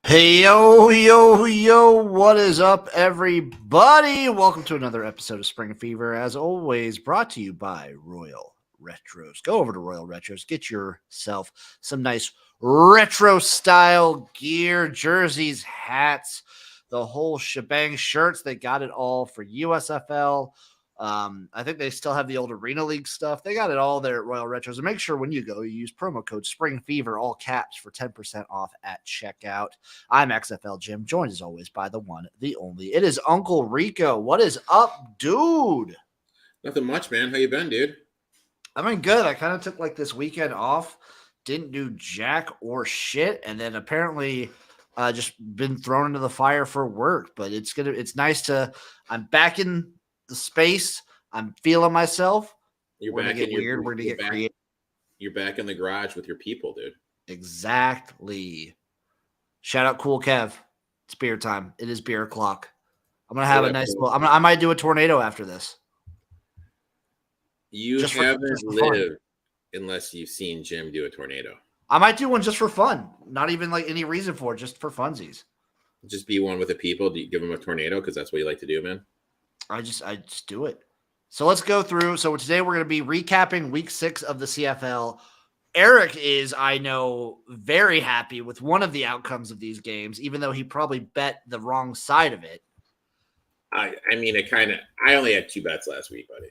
Hey, yo, what is up, everybody? Welcome to another episode of Spring Fever. As always, brought to you by Royal Retros. Go over to Royal Retros, get yourself some nice retro style gear, jerseys, hats, the whole shebang, shirts. They got it all for USFL. I think they still have the old Arena League stuff. They got it all there at Royal Retros. And make sure when you go, you use promo code Spring Fever, all caps, for 10% off at checkout. I'm XFL Jim, joined as always by the one, the only. It is Uncle Rico. What is up, dude? Nothing much, man. How you been, dude? I've been good. I kind of took like this weekend off, didn't do jack or shit, and then apparently just been thrown into the fire for work. But it's nice to. I'm back in the space. I'm feeling myself. We're gonna get weird. We're gonna get creative. You're back in the garage with your people, dude. Exactly. Shout out Cool Kev. It's beer time. It is beer o'clock. I'm gonna have a nice little. I might do a tornado after this. You haven't lived unless you've seen Jim do a tornado. I might do one just for fun. Not even like any reason for it, just for funsies. Just be one with the people. Do you give them a tornado because that's what you like to do, man? I just do it. So let's go through. So today we're going to be recapping week 6 of the CFL. Eric is, I know, very happy with one of the outcomes of these games, even though he probably bet the wrong side of it. I only had 2 bets last week, buddy.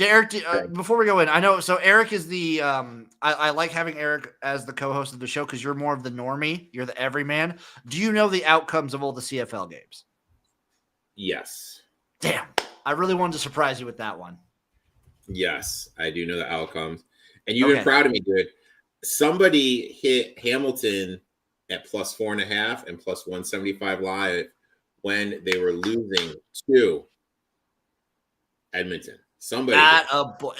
Eric, before we go in, I know, so Eric is the, I like having Eric as the co-host of the show because you're more of the normie. You're the everyman. Do you know the outcomes of all the CFL games? Yes. Damn. I really wanted to surprise you with that one. Yes, I do know the outcomes. And you've been proud of me, dude. Somebody hit Hamilton at plus 4.5 and plus 175 live when they were losing to Edmonton. Somebody.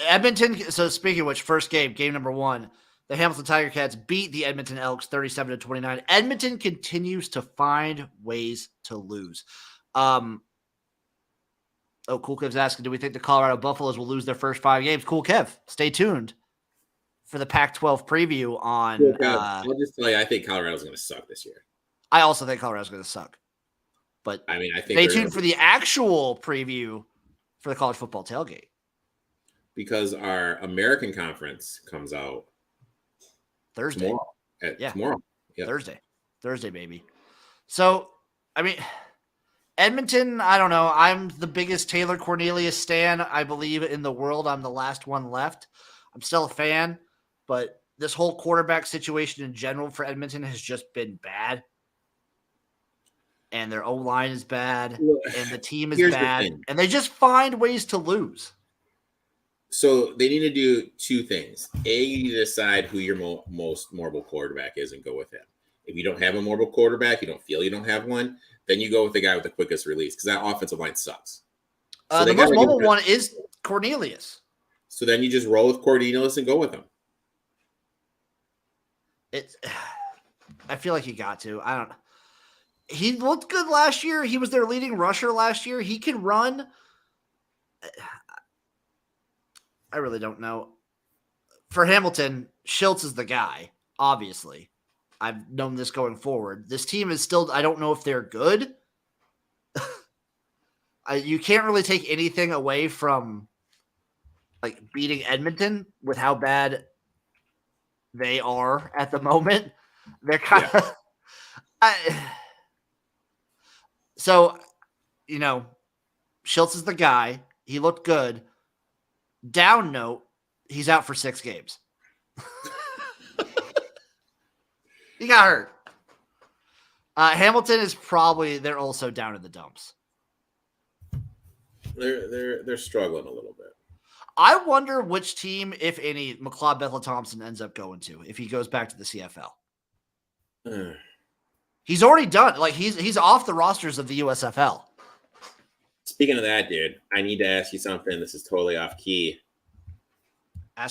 Edmonton. So speaking of which, first game number 1, the Hamilton Tiger Cats beat the Edmonton Elks 37-29. Edmonton continues to find ways to lose. Cool Kev's asking, do we think the Colorado Buffaloes will lose their first 5 games? Cool Kev, stay tuned for the Pac-12 preview on. Cool I'll just tell you, I think Colorado's going to suck this year. I also think Colorado's going to suck. But I think stay tuned for the actual preview for the college football tailgate. Because our American conference comes out Thursday. Tomorrow. Yep. Thursday, baby. So, Edmonton, I don't know. I'm the biggest Taylor Cornelius stan, I believe, in the world. I'm the last one left. I'm still a fan, but this whole quarterback situation in general for Edmonton has just been bad. And their O-line is bad, and the team is bad, and they just find ways to lose. So they need to do 2 things. A, you need to decide who your most mobile quarterback is and go with him. If you don't have a mobile quarterback, you don't feel you don't have one, then you go with the guy with the quickest release because that offensive line sucks. So the most mobile one is Cornelius. So then you just roll with Cornelius and go with him. I feel like you got to. I don't know. He looked good last year. He was their leading rusher last year. He can run. I really don't know. For Hamilton, Schultz is the guy, obviously. I've known this going forward. This team is still, I don't know if they're good. You can't really take anything away from like beating Edmonton with how bad they are at the moment. They're kind of so, Schultz is the guy. He looked good. Down note, he's out for 6 games. He got hurt. Hamilton is they're also down in the dumps. They're struggling a little bit. I wonder which team, if any, McLeod Bethel Thompson ends up going to if he goes back to the CFL. He's already done. Like he's off the rosters of the USFL. Speaking of that, dude, I need to ask you something. This is totally off key.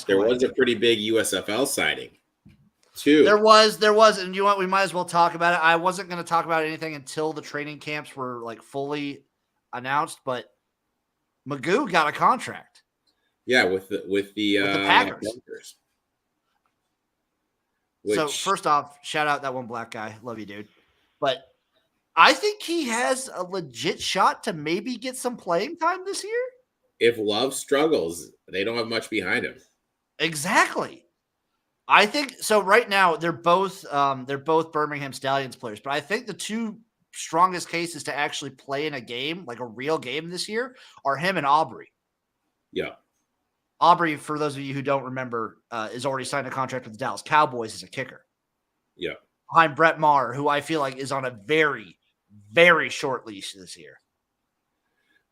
There was a pretty big USFL signing, too. There was, and you know what? We might as well talk about it. I wasn't going to talk about anything until the training camps were like fully announced, but Magoo got a contract. Yeah, with the Packers. So first off, shout out that one black guy. Love you, dude. But I think he has a legit shot to maybe get some playing time this year. If Love struggles, they don't have much behind him. Exactly. I think so. Right now, they're both Birmingham Stallions players, but I think the two strongest cases to actually play in a game, like a real game this year, are him and Aubrey. Yeah. Aubrey, for those of you who don't remember, is already signed a contract with the Dallas Cowboys as a kicker. Yeah. Behind Brett Maher, who I feel like is on a very, very short leash this year.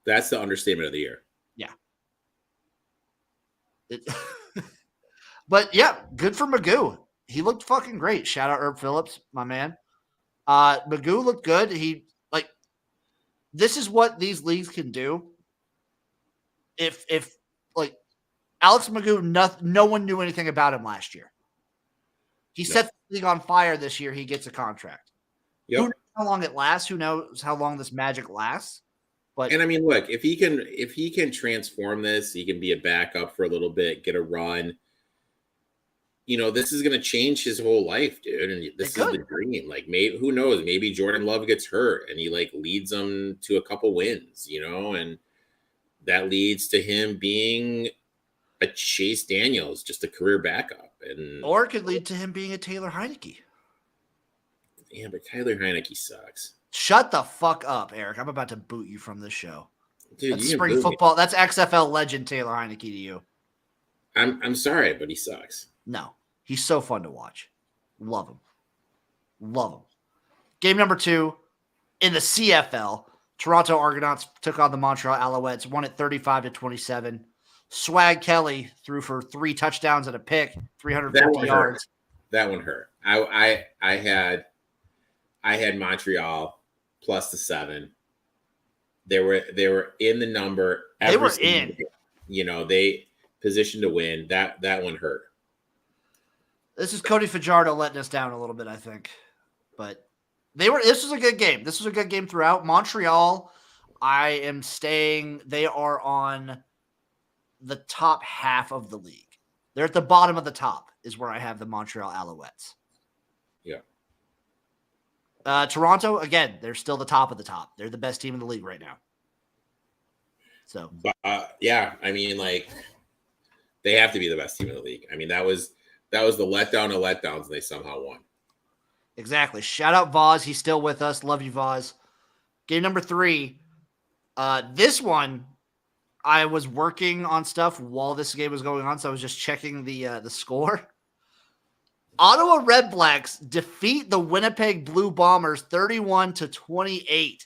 That's the understatement of the year. Yeah. But yeah, good for Magoo. He looked fucking great. Shout out Herb Phillips, my man. Magoo looked good. This is what these leagues can do. If like Alex Magoo, no one knew anything about him last year. He set the league on fire this year. He gets a contract. Yep. Who knows how long it lasts? Who knows how long this magic lasts? And I mean, look, if he can transform this, he can be a backup for a little bit, get a run. You know, this is going to change his whole life, dude. And this is the dream. Like, maybe, who knows? Maybe Jordan Love gets hurt and he like leads them to a couple wins, you know, and that leads to him being a Chase Daniels, just a career backup, or it could lead to him being a Taylor Heineke. Yeah, but Taylor Heineke sucks. Shut the fuck up, Eric. I'm about to boot you from this show. Dude, that's spring football. That's XFL legend Taylor Heineke to you. I'm sorry, but he sucks. No, he's so fun to watch. Love him. Love him. Game number 2 in the CFL. Toronto Argonauts took on the Montreal Alouettes, won it 35-27. Swag Kelly threw for 3 touchdowns and a pick, 350 yards. That one hurt. I had Montreal plus the 7. They were in the number. They were in. You know, they positioned to win. That one hurt. This is Cody Fajardo letting us down a little bit, I think. But this was a good game. This was a good game throughout. Montreal, I am staying. They are on the top half of the league. They're at the bottom of the top is where I have the Montreal Alouettes. Yeah. Toronto, again, they're still the top of the top. They're the best team in the league right now. So, yeah, I mean, like, they have to be the best team in the league. I mean, that was the letdown of letdowns, and they somehow won. Exactly. Shout out Voz. He's still with us. Love you, Voz. Game number 3. This one, I was working on stuff while this game was going on, so I was just checking the score. Ottawa Red Blacks defeat the Winnipeg Blue Bombers 31-28.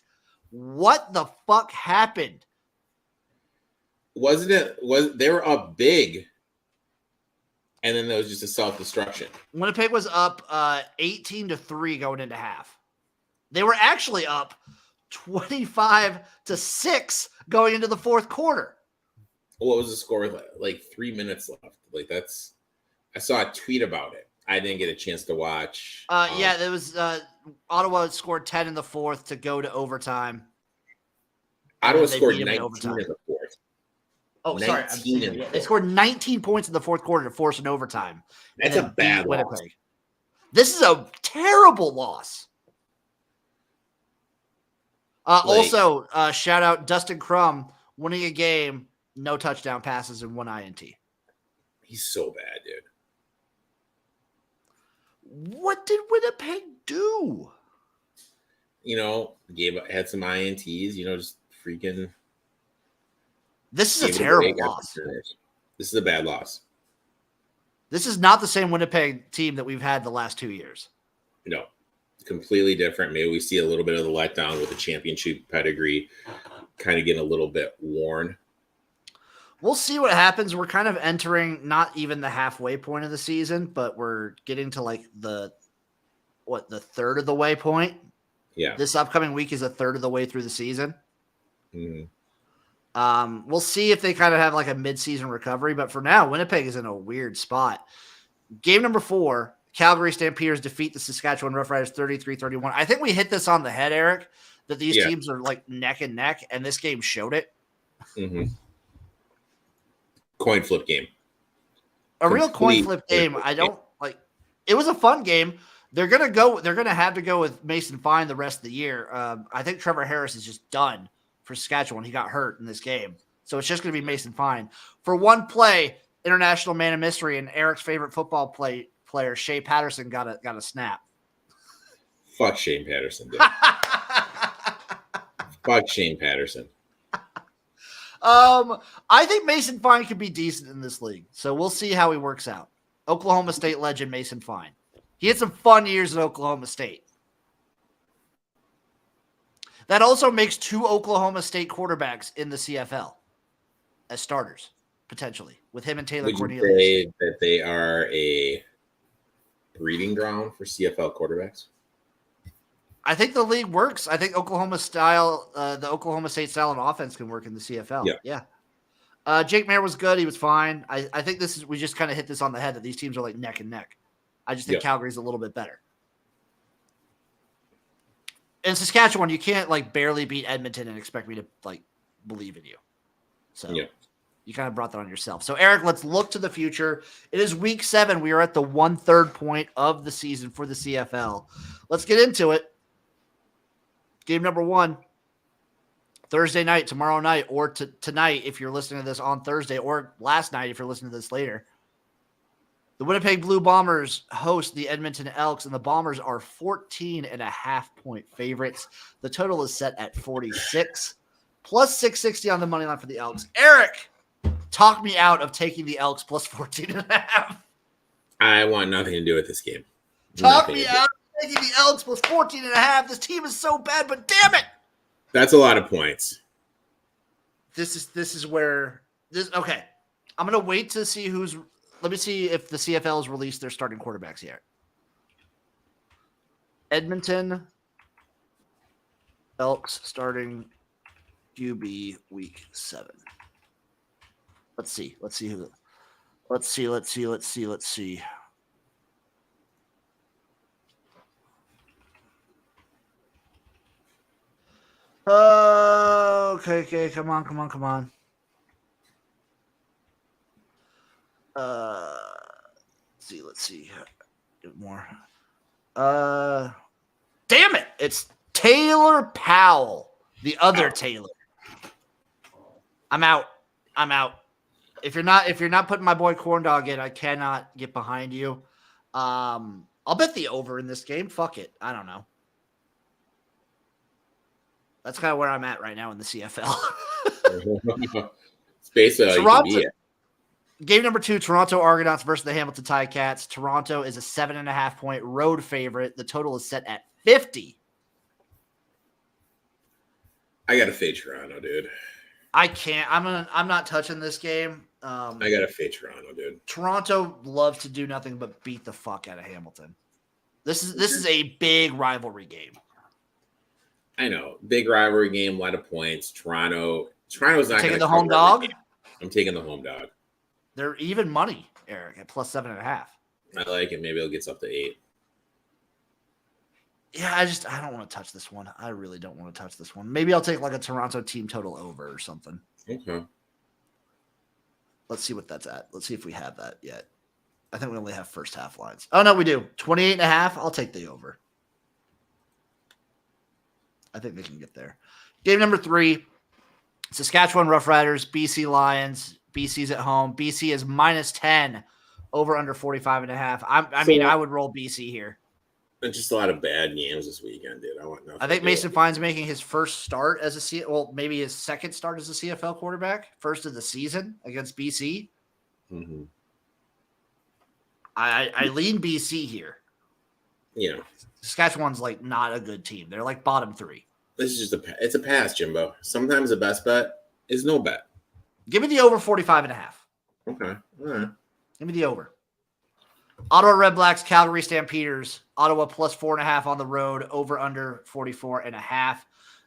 What the fuck happened? They were up big, and then there was just a self-destruction. Winnipeg was up 18-3 going into half. They were actually up 25-6 going into the fourth quarter. What was the score with like 3 minutes left? Like, I saw a tweet about it. I didn't get a chance to watch. Yeah, there was Ottawa scored 10 in the fourth to go to overtime. Ottawa scored 19 in the fourth. Oh, sorry. They scored 19 points in the fourth quarter to force an overtime. That's a bad loss. This is a terrible loss. Also, shout out Dustin Crum winning a game, no touchdown passes and 1 INT. He's so bad, dude. What did Winnipeg do? You know, had some INTs, you know, just freaking. This is a terrible loss. This is a bad loss. This is not the same Winnipeg team that we've had the last 2 years. No, completely different. Maybe we see a little bit of the letdown with the championship pedigree kind of getting a little bit worn. We'll see what happens. We're kind of entering not even the halfway point of the season, but we're getting to like the third of the way point. Yeah. This upcoming week is a third of the way through the season. Mm-hmm. We'll see if they kind of have like a mid-season recovery, but for now, Winnipeg is in a weird spot. Game number 4, Calgary Stampeders defeat the Saskatchewan Roughriders 33-31. I think we hit this on the head, Eric, that these teams are like neck and neck, and this game showed it. Mm-hmm. Coin flip game. Real coin flip game. I don't like it was a fun game. They're gonna have to go with Mason Fine the rest of the year. I think Trevor Harris is just done for Saskatchewan. He got hurt in this game, so it's just gonna be Mason Fine for one play. International man of mystery and Eric's favorite football player Shea Patterson got a snap. Fuck Shane Patterson, dude. Fuck Shane Patterson. I think Mason Fine could be decent in this league, so we'll see how he works out. Oklahoma State legend Mason Fine. He had some fun years at Oklahoma State. That also makes 2 Oklahoma State quarterbacks in the CFL as starters, potentially, with him and Taylor Cornelius. Would you say that they are a breeding ground for CFL quarterbacks? I think the league works. I think the Oklahoma State style of offense can work in the CFL. Yeah. Jake Mayer was good. He was fine. I think we just kind of hit this on the head that these teams are like neck and neck. I just think Calgary's a little bit better. In Saskatchewan, you can't like barely beat Edmonton and expect me to like believe in you. So you kind of brought that on yourself. So Eric, let's look to the future. It is week 7. We are at the 1/3 point of the season for the CFL. Let's get into it. Game number 1, Thursday night, tomorrow night, or tonight if you're listening to this on Thursday, or last night if you're listening to this later. The Winnipeg Blue Bombers host the Edmonton Elks, and the Bombers are 14.5-point favorites. The total is set at 46, plus 660 on the money line for the Elks. Eric, talk me out of taking the Elks plus 14.5. I want nothing to do with this game. Talk me out of taking the Elks plus 14.5. This team is so bad, but damn it. That's a lot of points. This is where this. Okay, I'm gonna wait to see who's. Let me see if the CFL has released their starting quarterbacks yet. Edmonton Elks starting QB week 7. Let's see. Let's see. Okay. Come on. Let's see. Get more. Damn it! It's Taylor Powell, the other Taylor. I'm out. If you're not putting my boy Corn Dog in, I cannot get behind you. I'll bet the over in this game. Fuck it. I don't know. That's kind of where I'm at right now in the CFL. It's basically Toronto. Game number 2, Toronto Argonauts versus the Hamilton Ticats. Toronto is a 7.5-point road favorite. The total is set at 50. I gotta fade Toronto, dude. I can't. I'm not touching this game. I gotta fade Toronto, dude. Toronto loves to do nothing but beat the fuck out of Hamilton. This is a big rivalry game. I know, big rivalry game, a lot of points. Toronto's not taking the home dog. I'm taking the home dog. They're even money, Eric, at plus 7.5. I like it. Maybe it gets up to 8. Yeah, I don't want to touch this one. I really don't want to touch this one. Maybe I'll take like a Toronto team total over or something. Okay. Let's see what that's at. Let's see if we have that yet. I think we only have first half lines. Oh, no, we do. 28.5. I'll take the over. I think they can get there. Game number 3, Saskatchewan Roughriders, BC Lions. BC's at home. BC is minus 10, over under 45.5. I mean, I would roll BC here. It's just a lot of bad games this weekend, dude. I think Mason Fine's making his first start as maybe his second start as a CFL quarterback, first of the season against BC. Mm-hmm. I lean BC here. Yeah. Saskatchewan's like not a good team. They're like bottom 3. This is just it's a pass, Jimbo. Sometimes the best bet is no bet. Give me the over 45.5. Okay. All right. Give me the over. Ottawa Redblacks, Calgary Stampeders. Ottawa plus 4.5 on the road. Over under 44.5.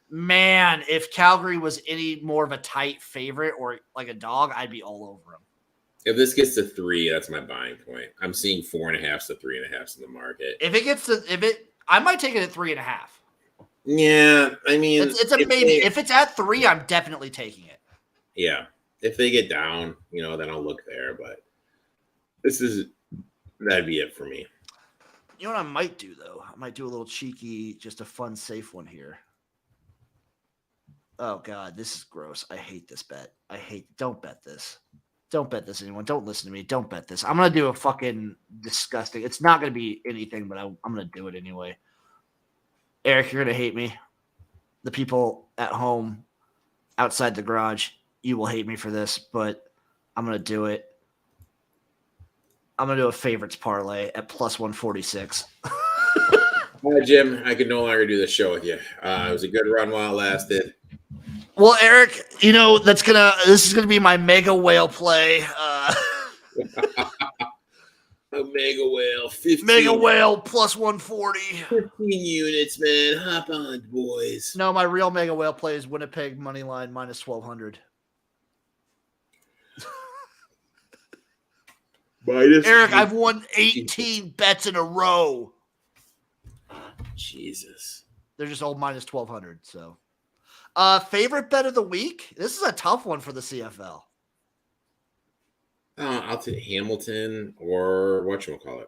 Man, if Calgary was any more of a tight favorite or like a dog, I'd be all over them. If this gets to 3, that's my buying point. I'm seeing 4.5s to 3.5s in the market. I might take it at 3.5. Yeah, I mean, it's a maybe. If it's at 3, I'm definitely taking it. Yeah. If they get down, then I'll look there. But that'd be it for me. You know what I might do, though? I might do a little cheeky, just a fun, safe one here. Oh, God, this is gross. I hate this bet. Don't bet this. Don't bet this, anyone. Don't listen to me. Don't bet this. I'm going to do a fucking disgusting. It's not going to be anything, but I'm going to do it anyway. Eric, you're going to hate me. The people at home, outside the garage, you will hate me for this, but I'm going to do it. I'm going to do a favorites parlay at plus 146. Hi, Jim. I can no longer do the show with you. It was a good run while it lasted. Well, Eric, this is gonna be my mega whale play. A mega whale, 15. Mega whale plus 140. 15 units, man. Hop on, boys. No, my real mega whale play is Winnipeg money line minus 1,200. Eric, I've won 18 bets in a row. Jesus. They're just all minus 1,200. So, favorite bet of the week? This is a tough one for the CFL. I'll take Hamilton or whatchamacallit.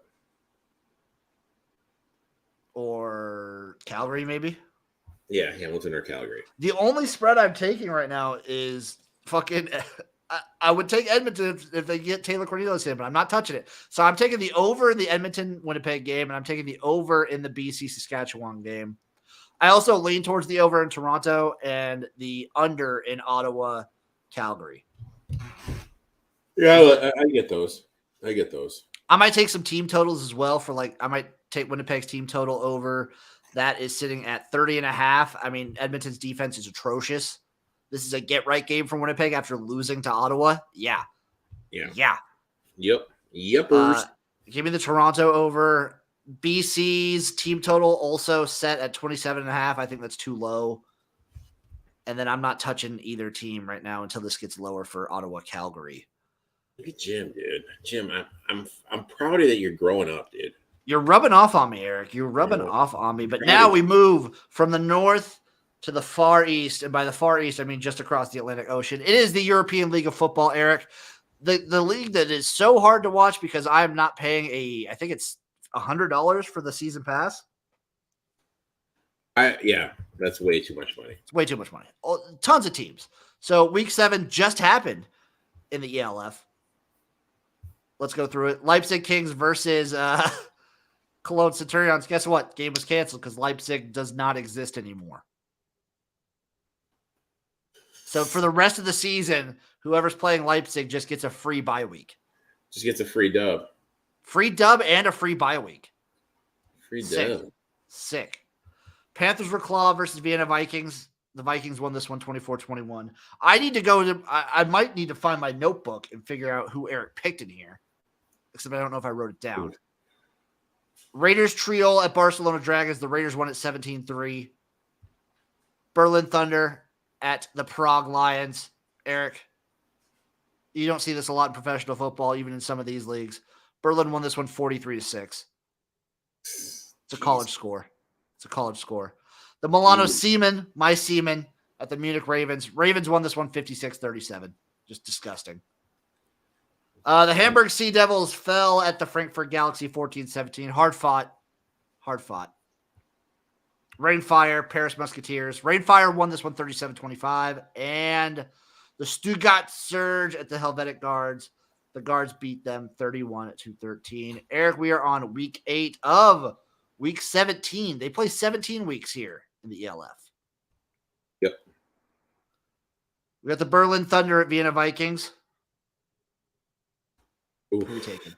Or Calgary, maybe? Yeah, Hamilton or Calgary. The only spread I'm taking right now is fucking... I would take Edmonton if they get Taylor Cornelius in, but I'm not touching it. So I'm taking the over in the Edmonton-Winnipeg game, and I'm taking the over in the BC-Saskatchewan game. I also lean towards the over in Toronto and the under in Ottawa-Calgary. Yeah, I get those. I might take some team totals as well I might take Winnipeg's team total over. That is sitting at 30.5. I mean, Edmonton's defense is atrocious. This is a get-right game for Winnipeg after losing to Ottawa. Yeah. Yep. Yepers. Give me the Toronto over. BC's team total also set at 27.5. I think that's too low. And then I'm not touching either team right now until this gets lower for Ottawa-Calgary. Look at Jim, dude. Jim, I'm proud of that you're growing up, dude. You're rubbing off on me, Eric. You're rubbing off on me. But now we move from the north to the Far East. And by the Far East, I mean just across the Atlantic Ocean. It is the European League of Football, Eric. The league that is so hard to watch because I'm not paying I think it's $100 for the season pass. Yeah, that's way too much money. It's way too much money. Tons of teams. So week 7 just happened in the ELF. Let's go through it. Leipzig Kings versus Cologne Centurions. Guess what? Game was canceled because Leipzig does not exist anymore. So for the rest of the season, whoever's playing Leipzig just gets a free bye week. Just gets a free dub. Free dub and a free bye week. Free dub. Sick. Panthers were Claw versus Vienna Vikings. The Vikings won this one 24-21. I might need to find my notebook and figure out who Eric picked in here. Except I don't know if I wrote it down. Raiders trio at Barcelona Dragons. The Raiders won at 17-3. Berlin Thunder at the Prague Lions. Eric, you don't see this a lot in professional football, even in some of these leagues. Berlin won this one 43-6. It's a college score. The Milano Seamen, my Seamen, at the Munich Ravens. Ravens won this one 56-37. Just disgusting. The Hamburg Sea Devils fell at the Frankfurt Galaxy 14-17. Hard fought. Rainfire, Paris Musketeers. Rainfire won this one 37-25. And the Stuttgart Surge at the Helvetic Guards. The Guards beat them 31-13. Eric, we are on week 8 of week 17. They play 17 weeks here in the ELF. Yep. We got the Berlin Thunder at Vienna Vikings. Ooh. Who are we taking?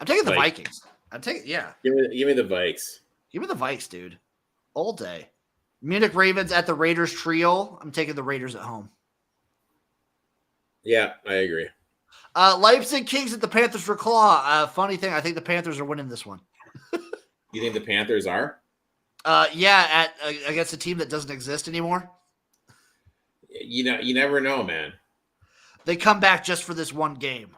I'm taking the Vikings. Give me the Vikes. Give me the Vikes, dude. All day. Munich Ravens at the Raiders trio. I'm taking the Raiders at home. Yeah, I agree. Leipzig Kings at the Panthers for Claw. Funny thing, I think the Panthers are winning this one. You think the Panthers are? Yeah, against a team that doesn't exist anymore. You never know, man. They come back just for this one game.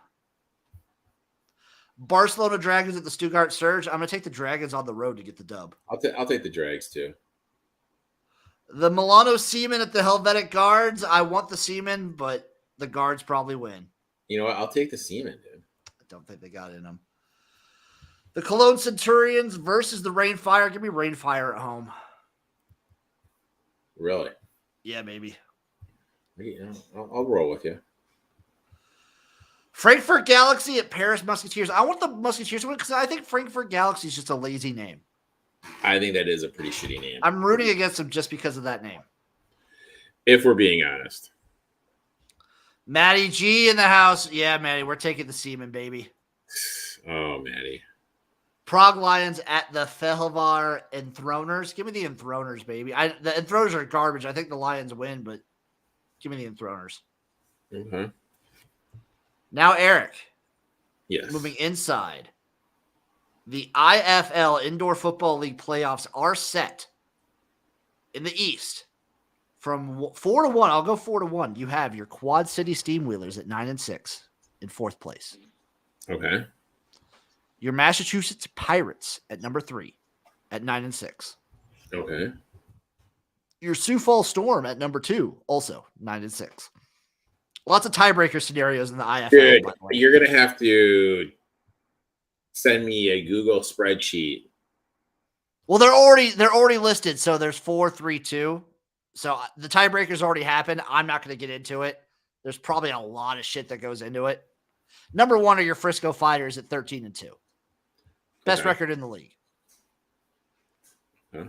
Barcelona Dragons at the Stuttgart Surge. I'm going to take the Dragons on the road to get the dub. I'll take the Drags too. The Milano Seamen at the Helvetic Guards. I want the Seamen, but the Guards probably win. You know what? I'll take the Seamen, dude. I don't think they got it in them. The Cologne Centurions versus the Rainfire. Give me Rainfire at home. Really? Yeah, maybe. I'll roll with you. Frankfurt Galaxy at Paris Musketeers. I want the Musketeers to win because I think Frankfurt Galaxy is just a lazy name. I think that is a pretty shitty name. I'm rooting against them just because of that name. If we're being honest. Matty G in the house. Yeah, Matty, we're taking the Seaman, baby. Oh, Matty. Prague Lions at the Fehlvar Enthroners. Give me the Enthroners, baby. The Enthroners are garbage. I think the Lions win, but give me the Enthroners. Okay. Now, Eric. Yes. Moving inside. The IFL Indoor Football League playoffs are set in the East. From 4-1, I'll go 4-1. You have your Quad City Steamwheelers at 9-6 in fourth place. Okay. Your Massachusetts Pirates at number 3 at 9-6. Okay. Your Sioux Falls Storm at number 2, also 9-6. Lots of tiebreaker scenarios in the IFL. Dude, by the way. you're gonna have to send me a Google spreadsheet. Well, they're already listed. So there's 4, 3, 2. So the tiebreakers already happened. I'm not going to get into it. There's probably a lot of shit that goes into it. Number 1 are your Frisco Fighters at 13-2. Best record in the league. Huh?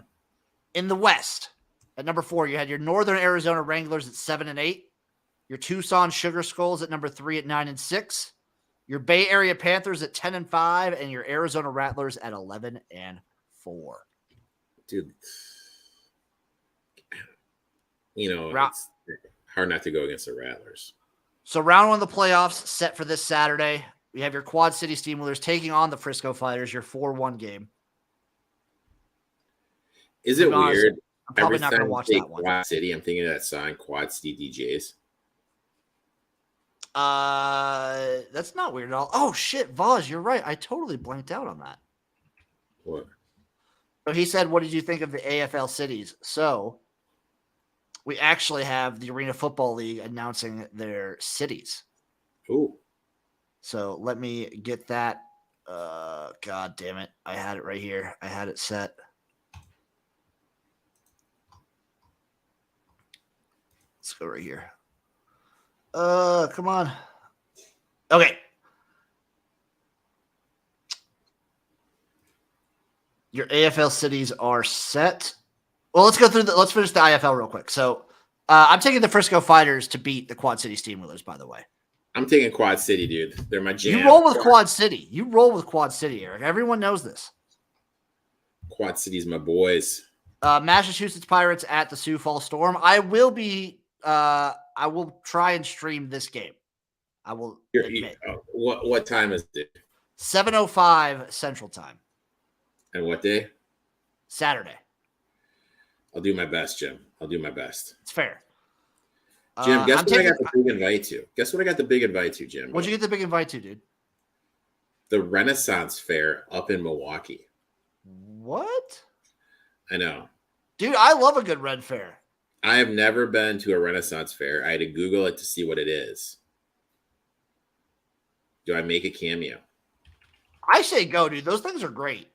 In the West, at number 4, you had your Northern Arizona Wranglers at 7-8. Your Tucson Sugar Skulls at number 3 at 9-6. Your Bay Area Panthers at 10-5, and your Arizona Rattlers at 11-4. Dude, it's hard not to go against the Rattlers. So round 1 of the playoffs set for this Saturday. We have your Quad City Steamwheelers taking on the Frisco Fighters, your 4-1 game. Is it weird? I'm probably not going to watch that one. Quad City, I'm thinking of that song, Quad City DJs. That's not weird at all. Oh shit, Vaz, you're right. I totally blanked out on that. What? So he said, "What did you think of the AFL cities?" So we actually have the Arena Football League announcing their cities. Ooh. So let me get that. God damn it. I had it right here. I had it set. Let's go right here. Come on. Okay. Your AFL cities are set. Well, let's go through let's finish the IFL real quick. So I'm taking the Frisco Fighters to beat the Quad City Steamwheelers, by the way. I'm taking Quad City, dude. They're my jam. You roll with Quad City. You roll with Quad City, Eric. Everyone knows this. Quad City's my boys. Massachusetts Pirates at the Sioux Falls Storm. I will try and stream this game. I will admit. What time is it? 7:05 Central Time. And what day? Saturday. I'll do my best, Jim. I'll do my best. It's fair. Jim, guess what I got the big invite to? Guess what I got the big invite to, Jim? What'd you get the big invite to, dude? The Renaissance Fair up in Milwaukee. What? I know. Dude, I love a good Red Fair. I have never been to a Renaissance Fair. I had to Google it to see what it is. Do I make a cameo? I say go, dude. Those things are great.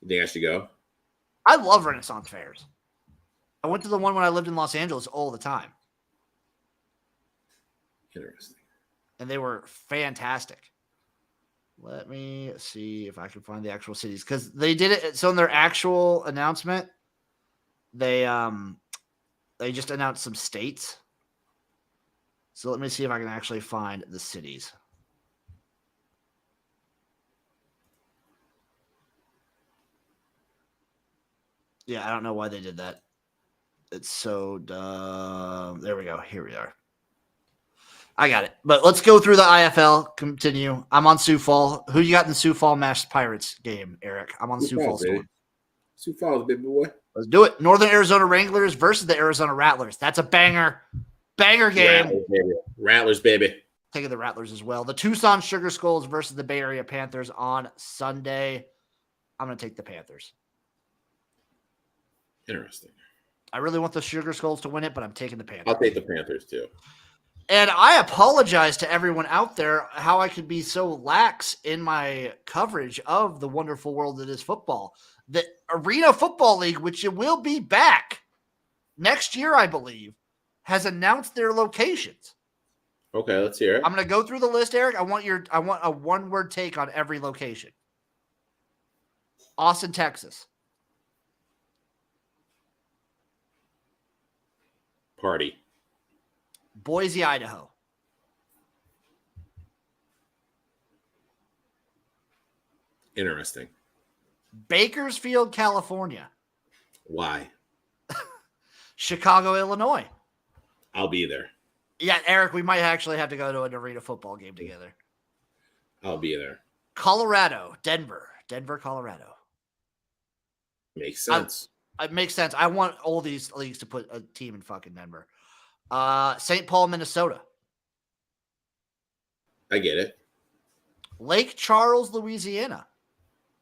You think I should go? I love Renaissance Fairs. I went to the one when I lived in Los Angeles all the time. Interesting. And they were fantastic. Let me see if I can find the actual cities because they did it. So in their actual announcement, they just announced some states. So let me see if I can actually find the cities. Yeah, I don't know why they did that. It's so dumb. There we go. Here we are. I got it. But let's go through the IFL. Continue. I'm on Sioux Falls. Who you got in the Sioux Falls Mash Pirates game, Eric? I'm on Sioux Falls. Sioux Falls, baby boy. Let's do it. Northern Arizona Wranglers versus the Arizona Rattlers. That's a banger. Banger game. Rattlers, baby. Taking the Rattlers as well. The Tucson Sugar Skulls versus the Bay Area Panthers on Sunday. I'm going to take the Panthers. Interesting. I really want the Sugar Skulls to win it, but I'm taking the Panthers. I'll take the Panthers too. And I apologize to everyone out there how I could be so lax in my coverage of the wonderful world that is football. The Arena Football League, which it will be back next year, I believe, has announced their locations. Okay, let's hear it. I'm going to go through the list, Eric. I want a one-word take on every location. Austin, Texas. Party. Boise, Idaho. Interesting. Bakersfield, California. Why? Chicago, Illinois. I'll be there. Yeah, Eric, we might actually have to go to an arena football game together. I'll be there. Colorado, Denver, Colorado. Makes sense. It makes sense. I want all these leagues to put a team in fucking Denver. St. Paul, Minnesota. I get it. Lake Charles, Louisiana.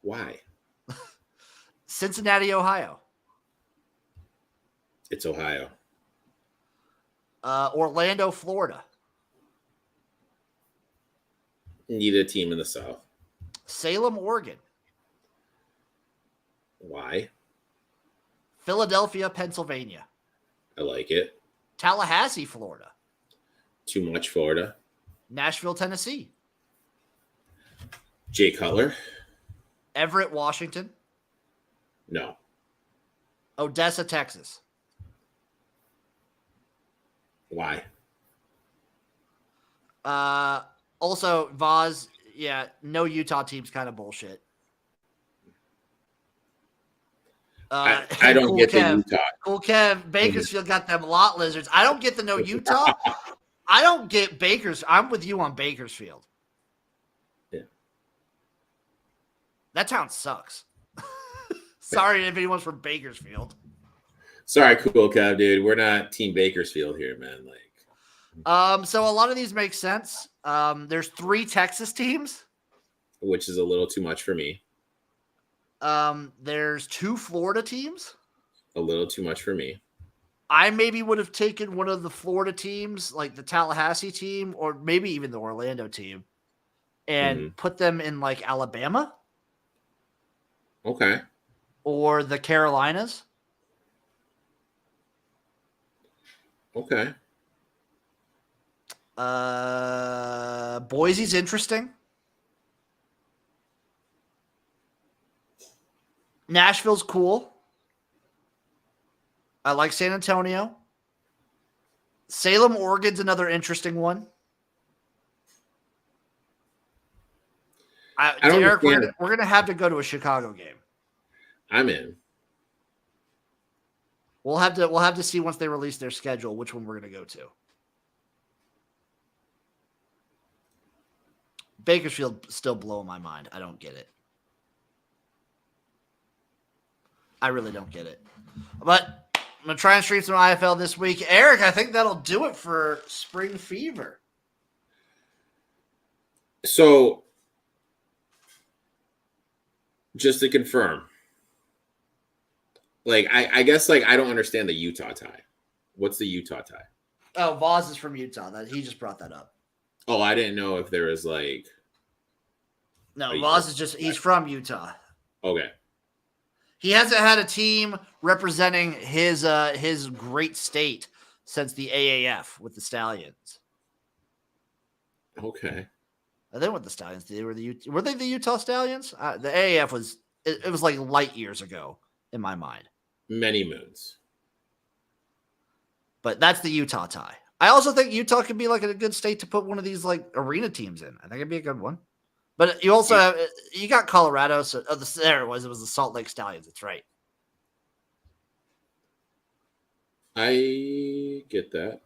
Why? Cincinnati, Ohio. It's Ohio. Orlando, Florida. Need a team in the South. Salem, Oregon. Why? Philadelphia, Pennsylvania. I like it. Tallahassee, Florida. Too much Florida. Nashville, Tennessee. Jay Cutler. Everett, Washington. No. Odessa, Texas. Why? Also, Vaz, yeah, no Utah team's kind of bullshit. I don't Cool get Kev. the Utah. Cool Kev. Bakersfield got them lot lizards. I don't get the no Utah. I don't get Bakers. I'm with you on Bakersfield. Yeah. That town sucks. Sorry if anyone's from Bakersfield. Sorry, Cool Kev, dude. We're not Team Bakersfield here, man. So a lot of these make sense. There's 3 Texas teams. Which is a little too much for me. There's 2 Florida teams. A little too much for me. I maybe would have taken one of the Florida teams, like the Tallahassee team, or maybe even the Orlando team, and put them in like Alabama. Okay. Or the Carolinas. Okay. Boise's interesting. Nashville's cool. I like San Antonio. Salem, Oregon's another interesting one. Eric, we're gonna have to go to a Chicago game. I'm in. We'll have to see once they release their schedule which one we're gonna go to. Bakersfield still blowing my mind. I don't get it. I really don't get it. But I'm going to try and stream some IFL this week. Eric, I think that'll do it for Spring Fever. So, just to confirm, I guess I don't understand the Utah tie. What's the Utah tie? Oh, Voz is from Utah. He just brought that up. Oh, I didn't know if there was No, Voz is he's from Utah. Okay. He hasn't had a team representing his great state since the AAF with the Stallions. Okay. They weren't the Stallions. Were they the Utah Stallions? The AAF was it was like light years ago in my mind. Many moons. But that's the Utah tie. I also think Utah could be like a good state to put one of these like arena teams in. I think it'd be a good one. But you also you got Colorado. So there it was. It was the Salt Lake Stallions. That's right. I get that.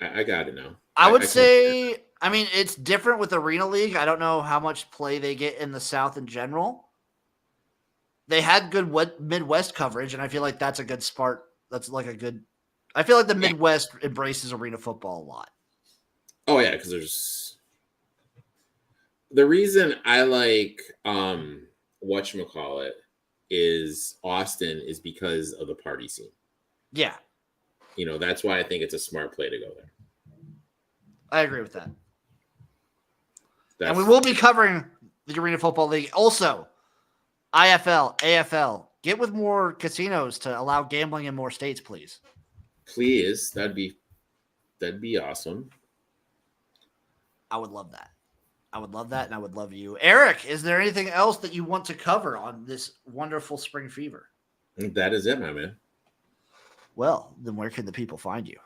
I got it now. I would say, I mean, it's different with Arena League. I don't know how much play they get in the South in general. They had good Midwest coverage, and I feel like that's a good spot. That's like a good. I feel like the Midwest embraces arena football a lot. Oh yeah, because there's the reason I like whatchamacallit is Austin is because of the party scene. Yeah. That's why I think it's a smart play to go there. I agree with that. And we will be covering the Arena Football League. Also, IFL, AFL. Get with more casinos to allow gambling in more states, please. Please. That'd be awesome. I would love that. I would love that, and I would love you. Eric, is there anything else that you want to cover on this wonderful spring fever? That is it, my man. Well, then where can the people find you?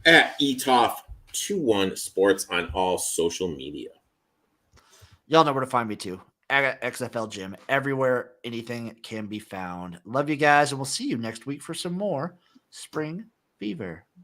At ETOF21 Sports on all social media. Y'all know where to find me too. At XFL Gym. Everywhere anything can be found. Love you guys, and we'll see you next week for some more Spring Fever.